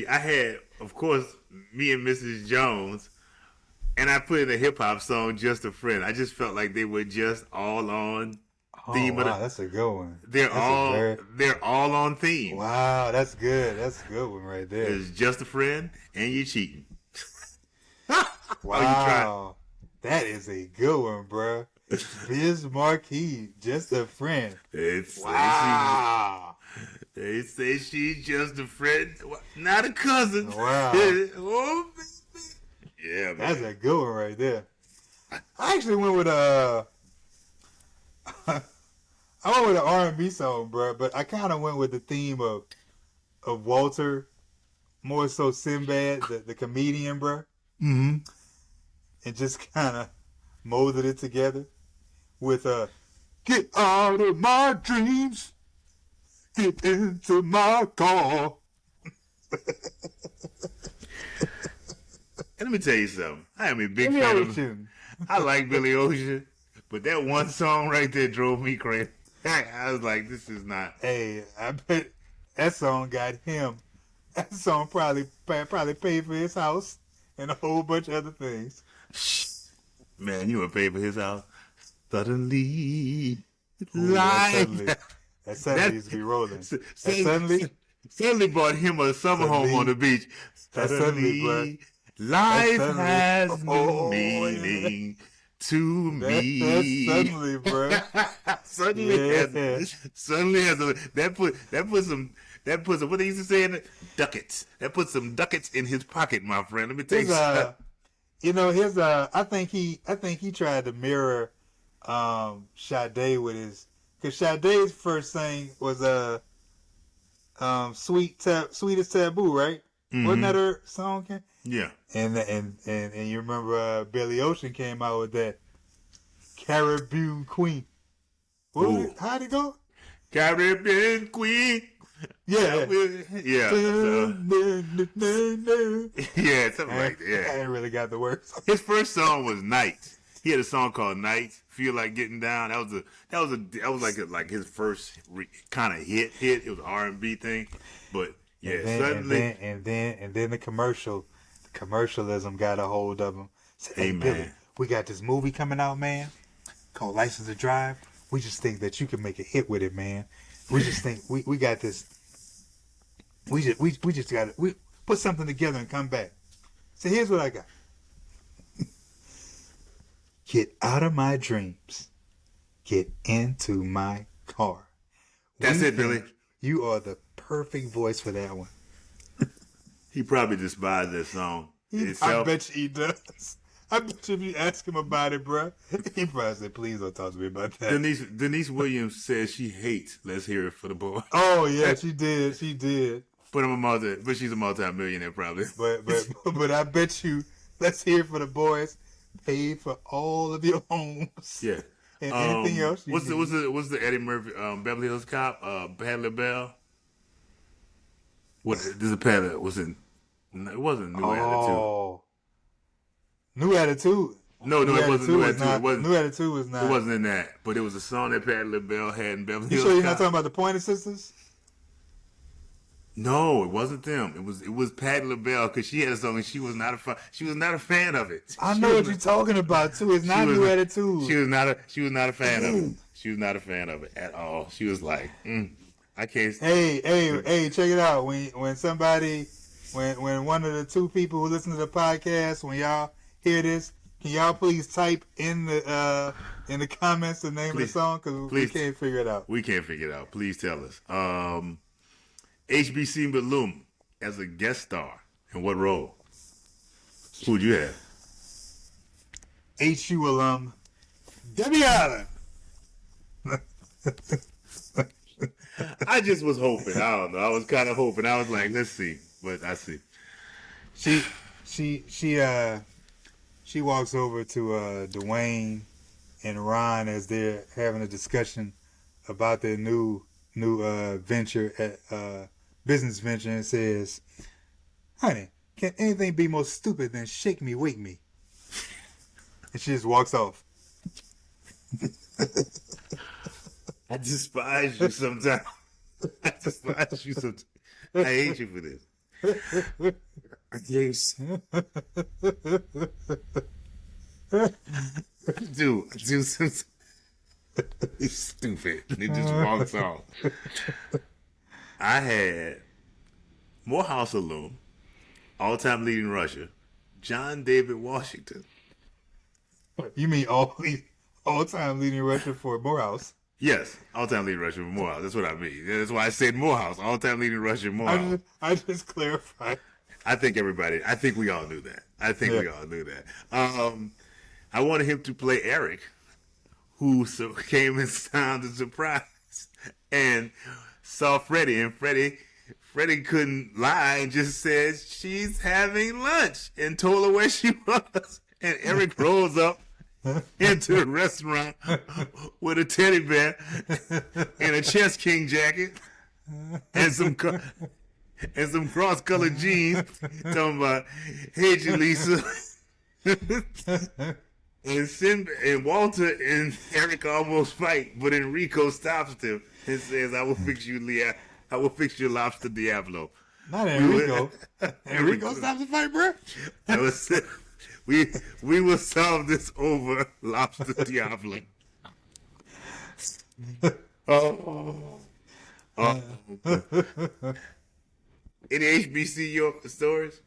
I had, of course, me and Mrs. Jones, and I put in a hip hop song, "Just a Friend." I just felt like they were just all on Oh theme of wow, that's a good one. They're That's a all very they're all on theme. wow. That's good. That's a good one right there. It's just a friend, and you're cheating. Oh, you try. Wow, that is a good one, bro. Biz Marquee, just a friend. It's Wow, they say she's just a friend, not a cousin. wow, Oh, baby. Yeah, that's man. a good one right there. I actually went with I went with an R&B song, bro, but I kind of went with the theme of Walter, more so Sinbad, the comedian, bro, Mm-hmm. and just kind of molded it together with "Get out of my dreams, get into my car." And let me tell you something. I am a big Billy fan of. Ocean. I like Billy Ocean, but that one song right there drove me crazy. I was like, this is not. Hey, I bet that song got him. That song probably paid for his house and a whole bunch of other things. Man, you would pay for his house. Suddenly, Ooh, life. that suddenly used to be rolling. That Suddenly bought him a summer home on the beach. That suddenly, bro. Life Suddenly, has no oh, meaning to me. That's suddenly, bro. Suddenly has a that puts some what they used to say in it? Ducats. That puts some ducats in his pocket, my friend. Let me tell you something. His I think he tried to mirror Sade with his, because Sade's first thing was Sweetest Taboo, right? Mm-hmm. Wasn't that her song? Yeah. And you remember Billy Ocean came out with that Caribbean Queen. What was it? How'd it go? Caribbean Queen. Yeah. Yeah. Yeah, something like that. Yeah. I ain't really got the words. His first song was Night. He had a song called Night. Feel like getting down. That was like his first kind of hit. It was an R&B thing, but yeah, suddenly and then the commercialism got a hold of him. Said, "Hey, Billy, we got this movie coming out, man, called License to Drive. We just think that you can make a hit with it, man. We just think we got this. We just got to we put something together and come back. So here's what I got. Get out of my dreams. Get into my car. That's it, Billy. You are the perfect voice for that one." He probably despised that song itself. I bet you he does. I bet you if you ask him about it, bro, he probably said, "Please don't talk to me about that." Denise Williams says she hates "Let's Hear It for the Boy." Oh yeah, she did. She did. But she's a multi-millionaire probably. But I bet you "Let's Hear It for the Boys" paid for all of your homes. Yeah. And anything else? What's the Eddie Murphy Beverly Hills Cop? Patti LaBelle. What? This is Patti. It wasn't New Attitude. New Attitude. No, it wasn't New Attitude. New Attitude was not. It wasn't in that, but it was a song that Patti LaBelle had in Beverly Hills. You sure you're not talking about the Pointer Sisters? No, it wasn't them. It was Patti LaBelle, because she had a song and she was not a fan of it. I know what you're talking about too. It's not New Attitude. She was not a fan of it. She was not a fan of it at all. She was like, I can't. Hey, check it out. When one of the two people who listen to the podcast, when y'all hear this, can y'all please type in the comments the name of the song, because we can't figure it out. We can't figure it out. Please tell us. HBC Malum as a guest star. In what role? Who'd you have? HU alum, Debbie Allen. I just was hoping. I don't know. I was kind of hoping. I was like, let's see. But I see. She walks over to Dwayne and Ron as they're having a discussion about their new venture at business venture, and says, "Honey, can anything be more stupid than shake me, wake me?" And she just walks off. I despise you sometimes. I hate you for this. Yes. Dude, it's stupid. It just walks off. I had Morehouse alum, all-time leading rusher, John David Washington. You mean all-time leading rusher for Morehouse? Yes, all-time leading rusher for Morehouse. That's what I mean. That's why I said Morehouse. All-time leading rusher Morehouse. I just clarified. I think we all knew that. We all knew that. I wanted him to play Eric, who came and sounded surprised and saw Freddie, and Freddie couldn't lie and just said she's having lunch and told her where she was. And Eric rolls up into the restaurant with a teddy bear and a Chess King jacket and some cross-colored jeans. Talking about, hey, Jaleesa. And Walter and Eric almost fight, but Enrico stops them and says, I will fix you lobster Diablo. Not Enrico. Enrico stops the fight, bro. We will solve this over lobster Diablo. Any HBCU stories?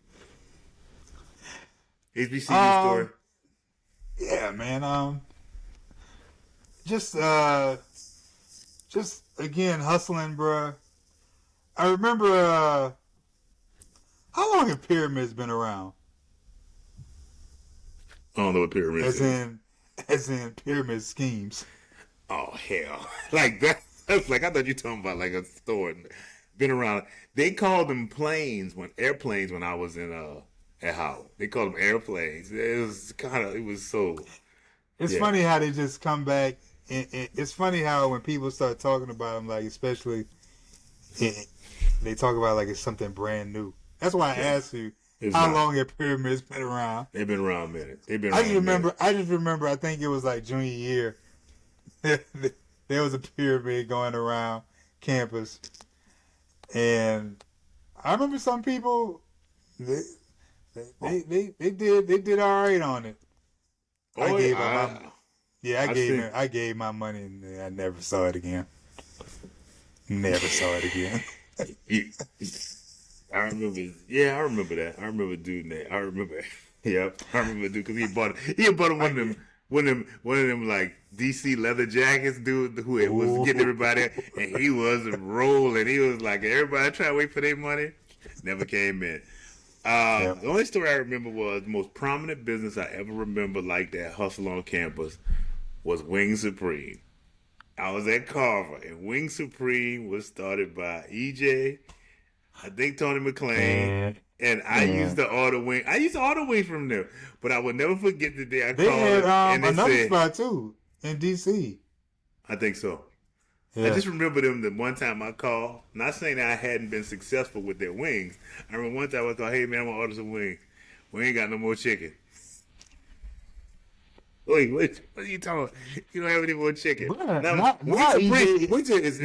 HBCU story? Yeah, man. Just again hustling, bruh. I remember. How long have pyramids been around? I don't know what pyramids is. As in pyramid schemes. Oh hell! Like that. That's like I thought you were talking about like a store. Been around. They called them airplanes when I was in at Howard. They called them airplanes. It was so. It's funny how they just come back. And it's funny how when people start talking about them, like especially, they talk about like it's something brand new. That's why I asked you how long have pyramids been around. They've been around a minute. I just remember. I think it was like junior year. There was a pyramid going around campus, and I remember some people they did all right on it. I gave my money and I never saw it again. Never saw it again. I remember that. I remember doing that. I remember dude because he bought one of them like DC leather jackets, dude, who was getting everybody, and he was rolling. He was like, everybody trying to wait for their money. Never came in. The only story I remember was the most prominent business I ever remember like that hustle on campus was Wing Supreme. I was at Carver, and Wing Supreme was started by EJ, I think Tony McClain, and I used to order wing. I used to order wings from them, but I will never forget the day I called. They had and they another said, spot too in DC. I think so. Yeah. I just remember them the one time I called. Not saying that I hadn't been successful with their wings. I remember one time I called, hey man, I want to order some wings. We ain't got no more chicken. Wait, what are you talking about? You don't have any more chicken. Bruh, now EJ is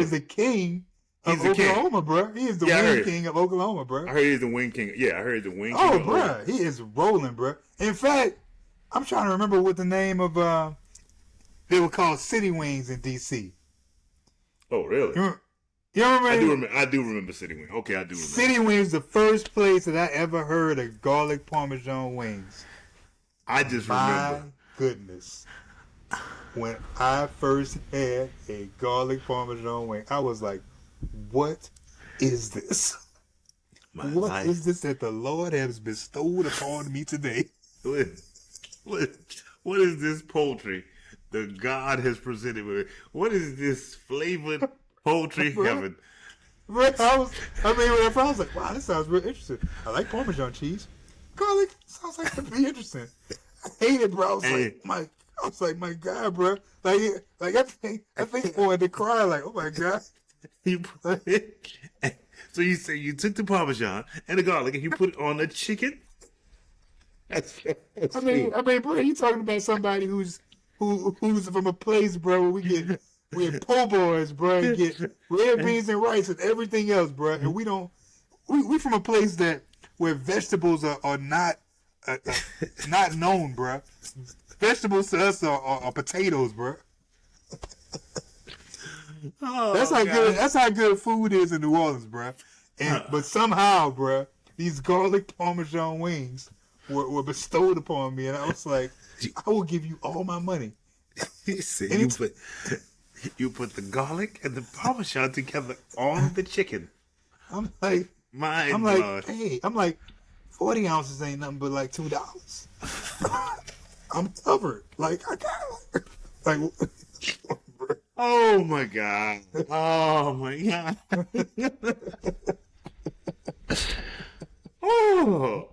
the king of Oklahoma, bro. He is the wing king of Oklahoma, bro. I heard he's the wing king. Yeah, I heard the wing king. Oh, bro, he is rolling, bro. In fact, I'm trying to remember what the name of they were called City Wings in DC. Oh, really? You remember? I do remember City Wings. Okay, I do remember. City Wings, the first place that I ever heard of garlic parmesan wings. I just remember. My goodness. When I first had a garlic parmesan wing, I was like, what is this? What is this that the Lord has bestowed upon me today? What is this poultry that God has presented with? What is this flavored poultry heaven? When I was like, wow, this sounds real interesting. I like Parmesan cheese. Garlic sounds like it'd be interesting. I hate it, bro. I was like, my God, bro. Like I think I wanted to cry. Like, oh my God. So you say you took the Parmesan and the garlic and you put it on the chicken? That's I mean, bro, you talking about somebody who's from a place, bro, where we have po' boys, bro, and get red beans and rice and everything else, bro, and we don't we from a place where vegetables are not not known, bruh. Vegetables to us are potatoes, bruh. Oh, That's how good. That's how good food is in New Orleans, bruh. But somehow, bruh, these garlic Parmesan wings were bestowed upon me, and I was like, I will give you all my money. You see, you put the garlic and the Parmesan together on the chicken. I'm like, hey, 40 ounces ain't nothing but like $2. I'm covered. Like I got like. Oh my god! Oh my god! Oh,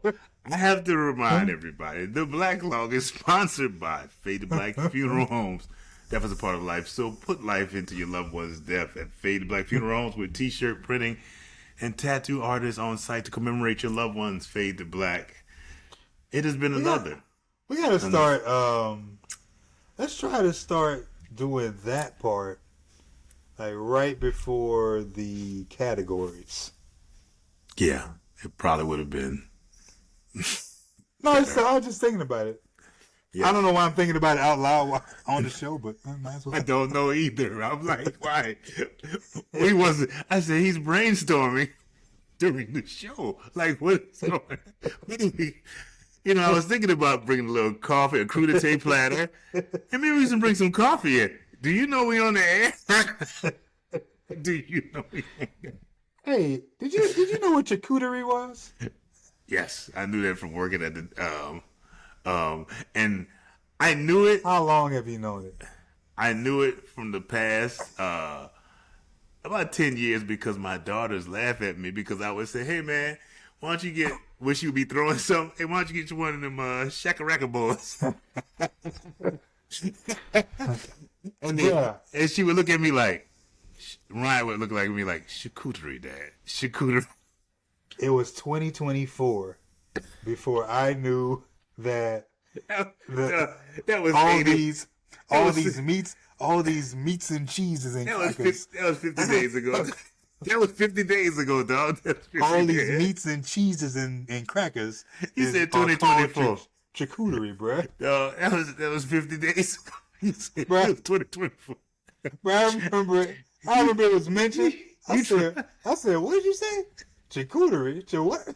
I have to remind everybody: the Blacklog is sponsored by Faded Black Funeral Homes. Death is a part of life, so put life into your loved one's death at Faded Black Funeral Homes with T-shirt printing and tattoo artists on site to commemorate your loved ones. Fade to black. It has been another. We gotta start. Let's try to start doing that part, like right before the categories. Yeah, it probably would have been. No, I was just thinking about it. Yeah. I don't know why I'm thinking about it out loud on the show, but might as well. I don't know either. I'm like, why? I said he's brainstorming during the show. Like, what is going on? I was thinking about bringing a little coffee, a crudité platter, and maybe we should bring some coffee in. Do you know we on the air? Do you know we on the air? Hey, did you know what charcuterie was? Yes, I knew that from working at the and I knew it. How long have you known it? I knew it from the past about 10 years because my daughters laugh at me because I would say, "Hey man, why don't you wish you'd be throwing something? Hey, why don't you get you one of them shakaraka balls?" And she would look at me like, Ryan would look like me like, charcuterie, Dad. Charcuterie. It was 2024 before I knew that that was all these meats and cheeses and crackers. That was 50 days ago. That was 50 days ago, dog. All these meats and cheeses and crackers. He said 2024. Charcuterie, bruh. That was 50 days ago. He said bruh. It was 2024. Bruh, I remember it was mentioned. I said, what did you say? Charcuterie? To what?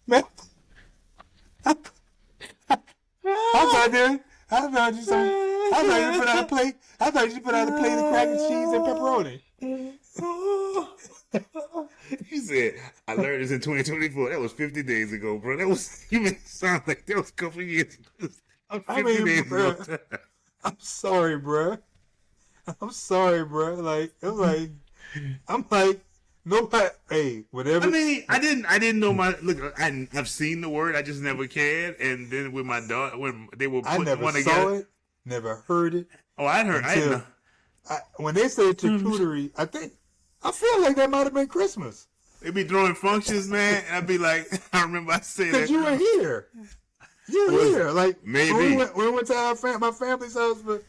Man. I thought you put out a plate. I thought you put out a plate of crackers, cheese, and pepperoni. He said, I learned this in 2024. That was 50 days ago, bro. You made it sound like that was a couple of years ago. 50 days ago. I'm sorry, bro. Like, I'm like, nobody. Hey, whatever. I mean, I didn't know I've seen the word. I just never cared. And then with my daughter, when they were putting one together, saw it, never heard it. Oh, I heard. When they say charcuterie, I feel like that might have been Christmas. They be throwing functions, man. And I'd be like, I remember I said that. Because you were here. Here. Like, maybe. When we went to my family's house for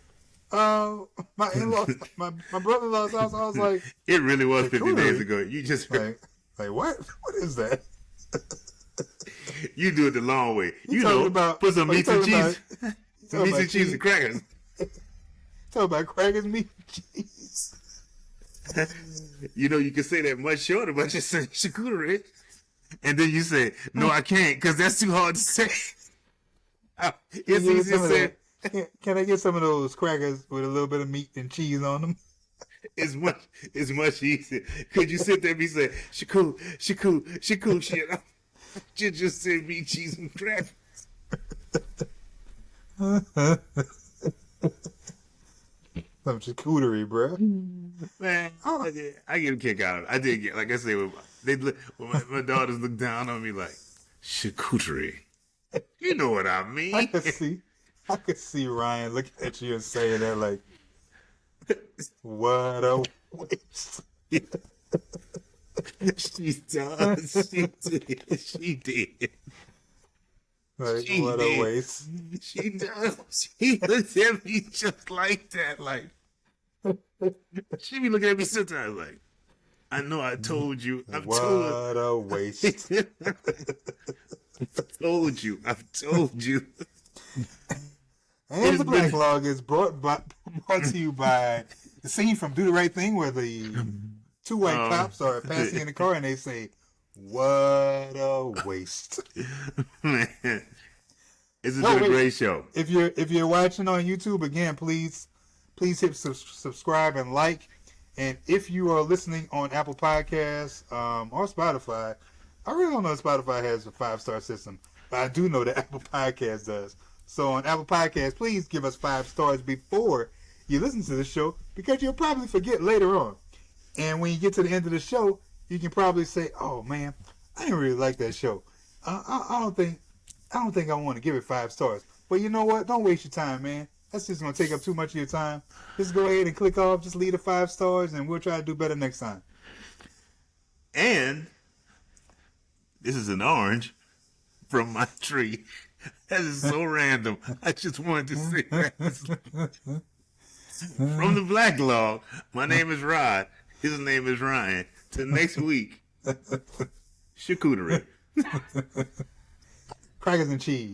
my in-law, my brother-in-law's house, I was like, it really was 50 days ago. You just like what? What is that? You do it the long way. Put some meat and cheese, and crackers. Talk about crackers, meat, and cheese. You can say that much shorter, but just say charcuterie, and then you say, "No, I can't," because that's too hard to say. It's easy to say. Can I get some of those crackers with a little bit of meat and cheese on them? It's much easier. Could you sit there and be saying, shaku, shit? You just said meat, cheese, and crackers. Some charcuterie, bro. Man, I get a kick out of it. I did get, like I said, when my daughters look down on me like, charcuterie. You know what I mean? I could see Ryan looking at you and saying that like, what a waste. She does. She did. Like, what a waste. She does. She looks at me just like that. Like, she be looking at me sometimes like, I know. I told you. What a waste. I've told you. And the blacklog is brought to you by the scene from Do the Right Thing, where the two white cops are passing in the car and they say, "What a waste." Man, it's a great show. If you're watching on YouTube, again, please hit subscribe and like. And if you are listening on Apple Podcasts or Spotify, I really don't know if Spotify has a 5-star system, but I do know that Apple Podcasts does. So on Apple Podcasts, please give us 5 stars before you listen to the show, because you'll probably forget later on. And when you get to the end of the show, you can probably say, "Oh man, I didn't really like that show. I don't think I want to give it 5 stars." But you know what? Don't waste your time, man. That's just going to take up too much of your time. Just go ahead and click off. Just leave the 5 stars, and we'll try to do better next time. And this is an orange from my tree. That is so random. I just wanted to say that. From the blacklog, my name is Rod. His name is Ryan. Till next week, charcuterie. Crackers and cheese.